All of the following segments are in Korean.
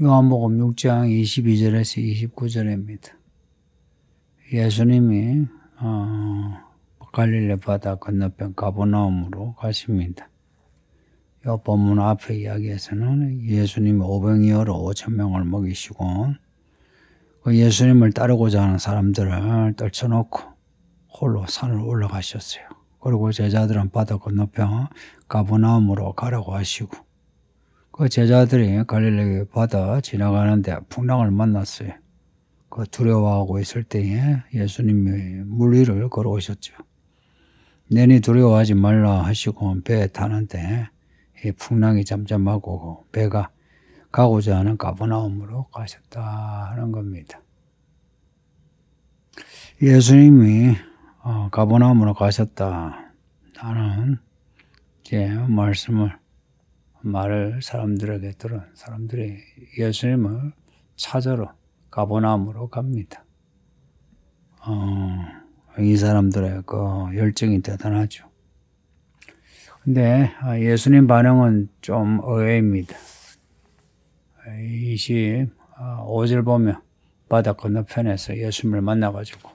요한복음 6장 22절에서 29절입니다. 예수님이 갈릴리 바다 건너편 가버나움으로 가십니다. 이 본문 앞의 이야기에서는 예수님이 오병이어로 5,000명을 먹이시고 그 예수님을 따르고자 하는 사람들을 떨쳐놓고 홀로 산을 올라가셨어요. 그리고 제자들은 바다 건너편 가버나움으로 가라고 하시고 그 제자들이 갈릴리 바다 지나가는데 풍랑을 만났어요. 그 두려워하고 있을 때에 예수님이 물 위를 걸어오셨죠. 내니 두려워하지 말라 하시고 배에 타는데 이 풍랑이 잠잠하고 배가 가고자 하는 가버나움으로 가셨다 하는 겁니다. 예수님이 가버나움으로 가셨다 하는 이제 말을 사람들에게 들은 사람들이 예수님을 찾으러 가버나움으로 갑니다. 이 사람들의 그 열정이 대단하죠. 근데 예수님 반응은 좀 의외입니다. 25절 보면 바다 건너편에서 예수님을 만나가지고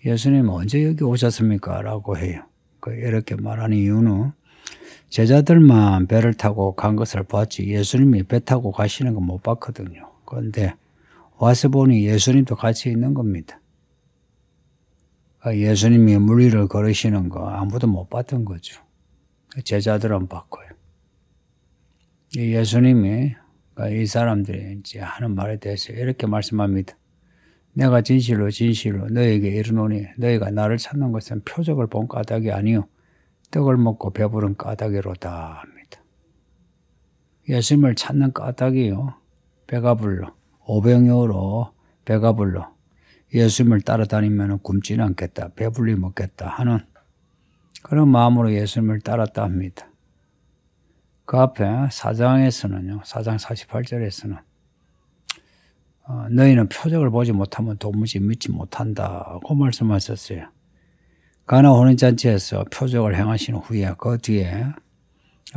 예수님 언제 여기 오셨습니까? 라고 해요. 이렇게 말하는 이유는 제자들만 배를 타고 간 것을 봤지 예수님이 배 타고 가시는 건 못 봤거든요. 그런데 와서 보니 예수님도 같이 있는 겁니다. 예수님이 물 위를 걸으시는 거 아무도 못 봤던 거죠. 제자들은 봤고요. 예수님이 이 사람들이 이제 하는 말에 대해서 이렇게 말씀합니다. 내가 진실로 너에게 이르노니 너희가 나를 찾는 것은 표적을 본 까닭이 아니요 떡을 먹고 배부른 까닭이로다 합니다. 예수님을 찾는 까닭이요 배가 불러 오병이어로 배가 불러 예수님을 따라다니면 굶지는 않겠다 배불리 먹겠다 하는 그런 마음으로 예수님을 따랐다 합니다. 그 앞에 4장에서는요 4장 48절에서는 너희는 표적을 보지 못하면 도무지 믿지 못한다고 말씀하셨어요. 가나 혼인잔치에서 표적을 행하신 후에 그 뒤에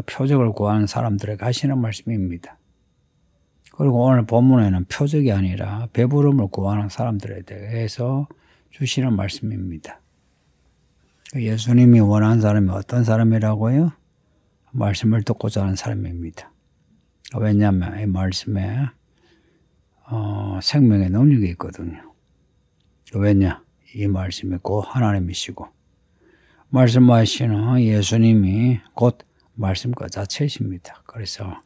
표적을 구하는 사람들에게 하시는 말씀입니다. 그리고 오늘 본문에는 표적이 아니라 배부름을 구하는 사람들에 대해서 주시는 말씀입니다. 예수님이 원하는 사람이 어떤 사람이라고요? 말씀을 듣고자 하는 사람입니다. 왜냐하면 이 말씀에 생명의 능력이 있거든요. 왜냐? 이 말씀이 곧 하나님이시고 말씀하시는 예수님이 곧 말씀 그 자체이십니다. 그래서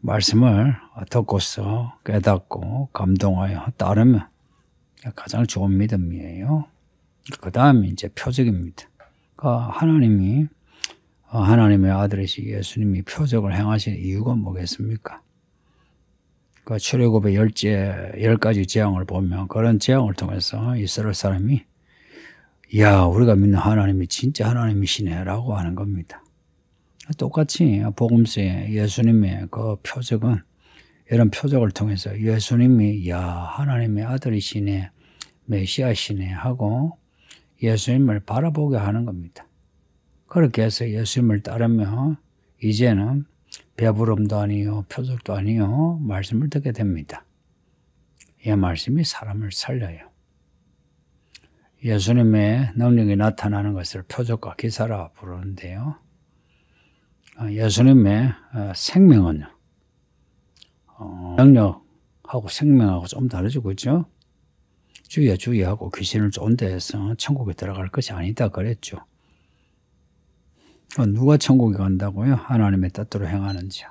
말씀을 듣고서 깨닫고 감동하여 따르면 가장 좋은 믿음이에요. 그 다음에 이제 표적입니다. 하나님의 아들이신 예수님이 표적을 행하신 이유가 뭐겠습니까? 출애굽의 10가지 재앙을 보면 그런 재앙을 통해서 이스라엘 사람이 야 우리가 믿는 하나님이 진짜 하나님이시네 라고 하는 겁니다. 똑같이 복음서에 예수님의 그 표적은 이런 표적을 통해서 예수님이 야 하나님의 아들이시네 메시아시네 하고 예수님을 바라보게 하는 겁니다. 그렇게 해서 예수님을 따르면 이제는 배부름도 아니요 표적도 아니요 말씀을 듣게 됩니다. 이 말씀이 사람을 살려요. 예수님의 능력이 나타나는 것을 표적과 기사라 부르는데요. 예수님의 생명은요. 능력하고 생명하고 좀 다르죠. 그렇죠? 주의하고 귀신을 쫓는 데에서 천국에 들어갈 것이 아니다 그랬죠. 누가 천국에 간다고요? 하나님의 뜻대로 행하는지요.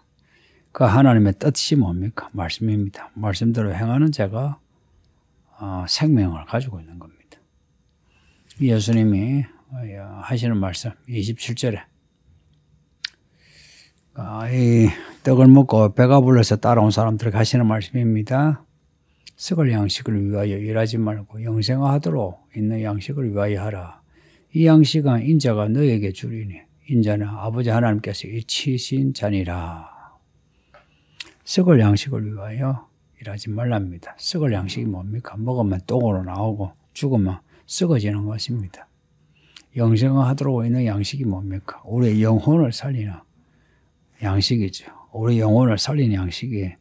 그 하나님의 뜻이 뭡니까? 말씀입니다. 말씀대로 행하는 자가 생명을 가지고 있는 겁니다. 예수님이 하시는 말씀 27절에 이 떡을 먹고 배가 불러서 따라온 사람들에게 하시는 말씀입니다. 썩을 양식을 위하여 일하지 말고 영생하도록 있는 양식을 위하여 하라. 이 양식은 인자가 너에게 주리니 인자는 아버지 하나님께서 이치신 자니라. 썩을 양식을 위하여 일하지 말랍니다. 썩을 양식이 뭡니까? 먹으면 똥으로 나오고 죽으면 썩어지는 것입니다. 영생하도록 있는 양식이 뭡니까? 우리의 영혼을 살리는 양식이죠. 우리 영혼을 살리는 양식이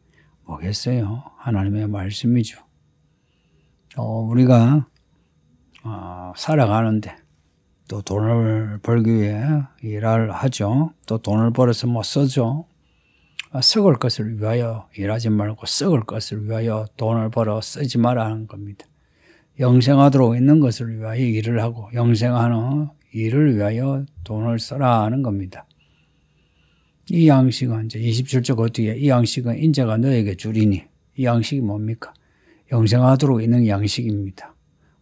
뭐겠어요? 하나님의 말씀이죠. 우리가 살아가는데 또 돈을 벌기 위해 일을 하죠. 또 돈을 벌어서 뭐 쓰죠. 썩을 것을 위하여 일하지 말고 썩을 것을 위하여 돈을 벌어 쓰지 말라는 겁니다. 영생하도록 있는 것을 위하여 일을 하고 영생하는 일을 위하여 돈을 써라 하는 겁니다. 이 양식은 이제 27절 뒤에 이 양식은 인자가 너에게 주리니 이 양식이 뭡니까? 영생하도록 있는 양식입니다.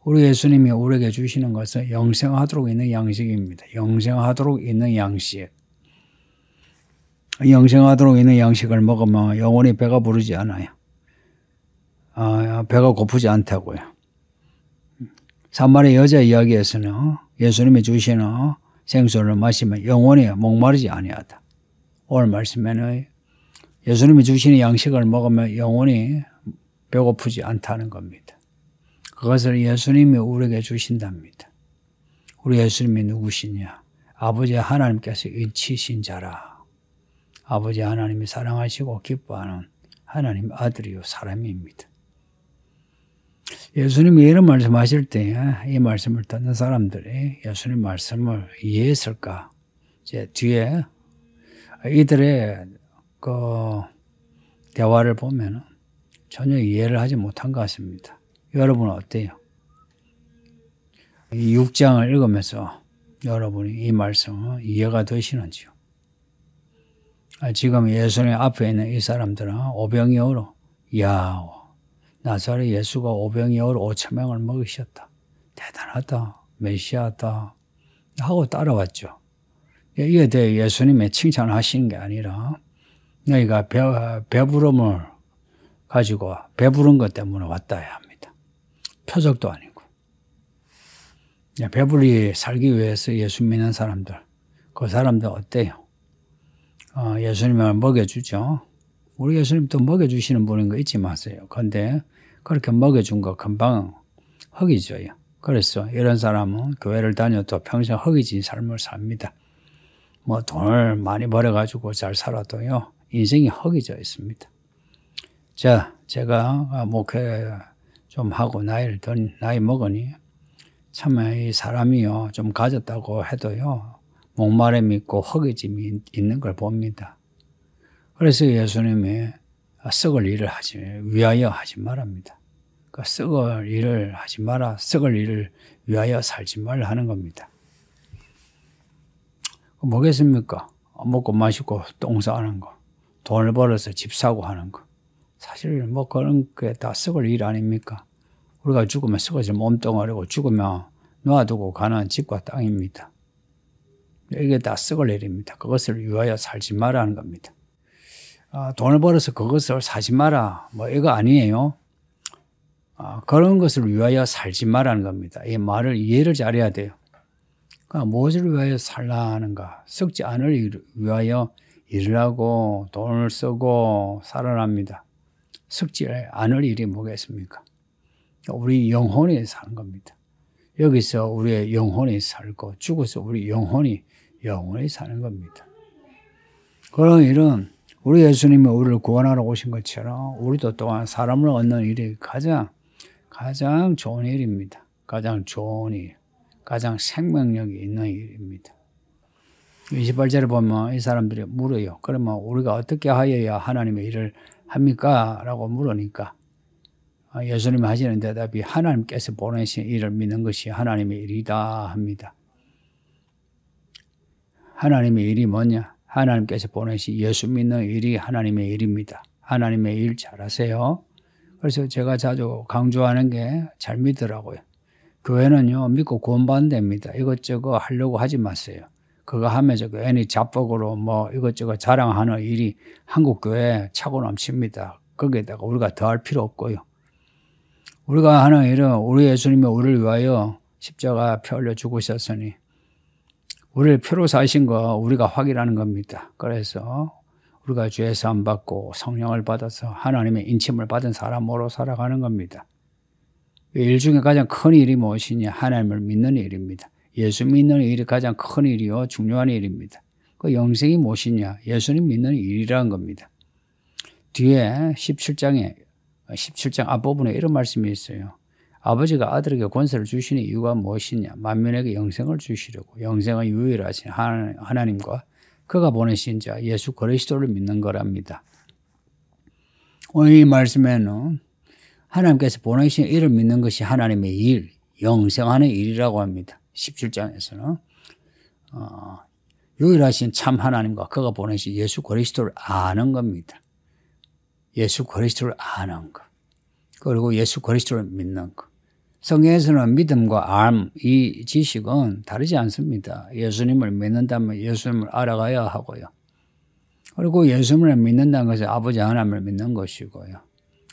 우리 예수님이 우리에게 주시는 것은 영생하도록 있는 양식입니다. 영생하도록 있는 양식. 영생하도록 있는 양식을 먹으면 영원히 배가 부르지 않아요. 배가 고프지 않다고요. 사마리아 여자 이야기에서는 예수님이 주시는 생수를 마시면 영원히 목마르지 아니하다. 오늘 말씀에는 예수님이 주시는 양식을 먹으면 영원히 배고프지 않다는 겁니다. 그것을 예수님이 우리에게 주신답니다. 우리 예수님이 누구시냐? 아버지 하나님께서 인치신 자라. 아버지 하나님이 사랑하시고 기뻐하는 하나님 아들이요 사람입니다. 예수님이 이런 말씀하실 때 이 말씀을 듣는 사람들이 예수님 말씀을 이해했을까? 이제 뒤에 이들의 그 대화를 보면 전혀 이해를 하지 못한 것 같습니다. 여러분은 어때요? 이 6장을 읽으면서 여러분이 이 말씀은 이해가 되시는지요? 지금 예수님 앞에 있는 이 사람들은 오병이어로 나사렛 예수가 오병이어로 5,000명을 먹이셨다. 대단하다. 메시아다. 하고 따라왔죠. 이에 대해 예수님의 칭찬하시는 게 아니라 너희가 배부름을 가지고 배부른 것 때문에 왔다야 합니다. 표적도 아니고. 배불리 살기 위해서 예수 믿는 사람들, 그 사람들 어때요? 예수님을 먹여주죠. 우리 예수님도 먹여주시는 분인 거 잊지 마세요. 그런데 그렇게 먹여준 거 금방 허기져요. 그래서 이런 사람은 교회를 다녀도 평생 허기진 삶을 삽니다. 뭐 돈을 많이 벌어가지고 잘 살아도요, 인생이 허기져 있습니다. 자, 제가 목회 좀 하고 나이 먹으니 참 이 사람이요, 좀 가졌다고 해도요, 목마름이 있고 허기짐이 있는 걸 봅니다. 그래서 예수님이 썩을 일을 위하여 하지 말랍니다. 그러니까 썩을 일을 하지 마라, 썩을 일을 위하여 살지 말라 하는 겁니다. 뭐겠습니까? 먹고 마시고 똥 싸는 거, 돈을 벌어서 집 사고 하는 거. 사실 뭐 그런 게 다 썩을 일 아닙니까? 우리가 죽으면 썩어질 몸뚱아리고 죽으면 놔두고 가는 집과 땅입니다. 이게 다 썩을 일입니다. 그것을 위하여 살지 마라는 겁니다. 돈을 벌어서 그것을 사지 마라. 뭐 이거 아니에요. 그런 것을 위하여 살지 마라는 겁니다. 이 말을 이해를 잘해야 돼요. 그러니까 무엇을 위하여 살라 하는가? 썩지 않을 일을 위하여 일을 하고 돈을 쓰고 살아납니다. 썩지 않을 일이 뭐겠습니까? 우리 영혼이 사는 겁니다. 여기서 우리의 영혼이 살고 죽어서 우리 영혼이 사는 겁니다. 그런 일은 우리 예수님이 우리를 구원하러 오신 것처럼 우리도 또한 사람을 얻는 일이 가장 좋은 일입니다. 가장 좋은 일, 가장 생명력이 있는 일입니다. 28절에 보면 이 사람들이 물어요. 그러면 우리가 어떻게 하여야 하나님의 일을 합니까? 라고 물으니까 예수님이 하시는 대답이 하나님께서 보내신 일을 믿는 것이 하나님의 일이다 합니다. 하나님의 일이 뭐냐? 하나님께서 보내신 예수 믿는 일이 하나님의 일입니다. 하나님의 일 잘하세요. 그래서 제가 자주 강조하는 게 잘 믿으라고요. 교회는요, 믿고 구원받는 데입니다. 이것저것 하려고 하지 마세요. 그거 하면서 괜히 자뻑으로 뭐 이것저것 자랑하는 일이 한국교회에 차고 넘칩니다. 거기에다가 우리가 더할 필요 없고요. 우리가 하는 일은 우리 예수님이 우리를 위하여 십자가 피 흘려 죽으셨으니 우리를 피로 사신 거 우리가 확인하는 겁니다. 그래서 우리가 죄 사함 받고 성령을 받아서 하나님의 인침을 받은 사람으로 살아가는 겁니다. 일 중에 가장 큰 일이 무엇이냐? 하나님을 믿는 일입니다. 예수 믿는 일이 가장 큰 일이요 중요한 일입니다. 그 영생이 무엇이냐? 예수님 믿는 일이라는 겁니다. 뒤에 17장 앞부분에 이런 말씀이 있어요. 아버지가 아들에게 권세를 주시는 이유가 무엇이냐? 만민에게 영생을 주시려고. 영생은 유일하신 하나님과 그가 보내신 자 예수 그리스도를 믿는 거랍니다. 오늘 이 말씀에는 하나님께서 보내신 이를 믿는 것이 하나님의 일, 영생하는 일이라고 합니다. 17장에서는 유일하신 참 하나님과 그가 보내신 예수 그리스도를 아는 겁니다. 예수 그리스도를 아는 것. 그리고 예수 그리스도를 믿는 것. 성경에서는 믿음과 알, 이 지식은 다르지 않습니다. 예수님을 믿는다면 예수님을 알아가야 하고요. 그리고 예수님을 믿는다는 것은 아버지 하나님을 믿는 것이고요.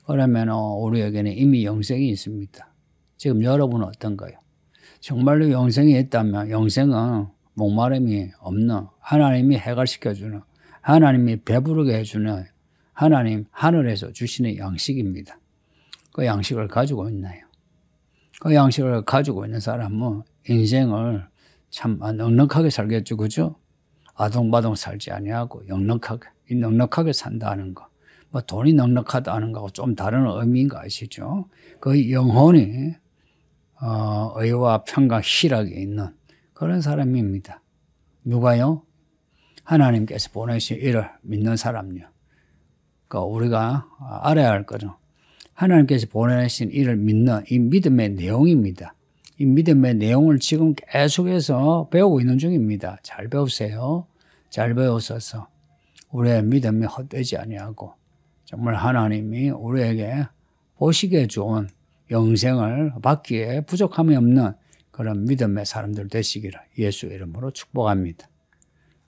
그러면 우리에게는 이미 영생이 있습니다. 지금 여러분은 어떤가요? 정말로 영생이 있다면 영생은 목마름이 없는 하나님이 해결시켜주는 하나님이 배부르게 해주는 하나님 하늘에서 주시는 양식입니다. 그 양식을 가지고 있나요? 그 양식을 가지고 있는 사람은 인생을 참 넉넉하게 살겠죠. 그죠? 아동바동 살지 아니하고 넉넉하게 산다는 거. 뭐 돈이 넉넉하다는 거하고 좀 다른 의미인 거 아시죠? 그 영혼이 의와 평강 희락이 있는 그런 사람입니다. 누가요? 하나님께서 보내신 이를 믿는 사람요. 그러니까 우리가 알아야 할 것은 하나님께서 보내신 이를 믿는 이 믿음의 내용입니다. 이 믿음의 내용을 지금 계속해서 배우고 있는 중입니다. 잘 배우세요. 잘 배우셔서 우리의 믿음이 헛되지 아니하고 정말 하나님이 우리에게 보시기에 좋은 영생을 받기에 부족함이 없는 그런 믿음의 사람들 되시기를 예수 이름으로 축복합니다.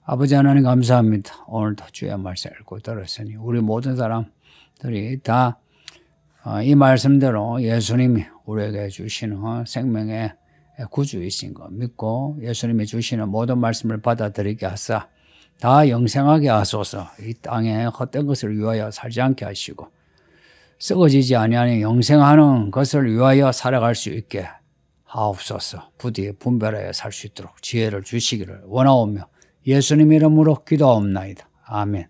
아버지 하나님 감사합니다. 오늘도 주의 말씀 읽고 들었으니 우리 모든 사람들이 다 이 말씀대로 예수님이 우리에게 주시는 생명의 구주이신 거 믿고 예수님이 주시는 모든 말씀을 받아들이게 하사 다 영생하게 하소서. 이 땅에 헛된 것을 위하여 살지 않게 하시고 썩어지지 아니하는 영생하는 것을 위하여 살아갈 수 있게 하옵소서. 부디 분별하여 살 수 있도록 지혜를 주시기를 원하오며 예수님 이름으로 기도하옵나이다. 아멘.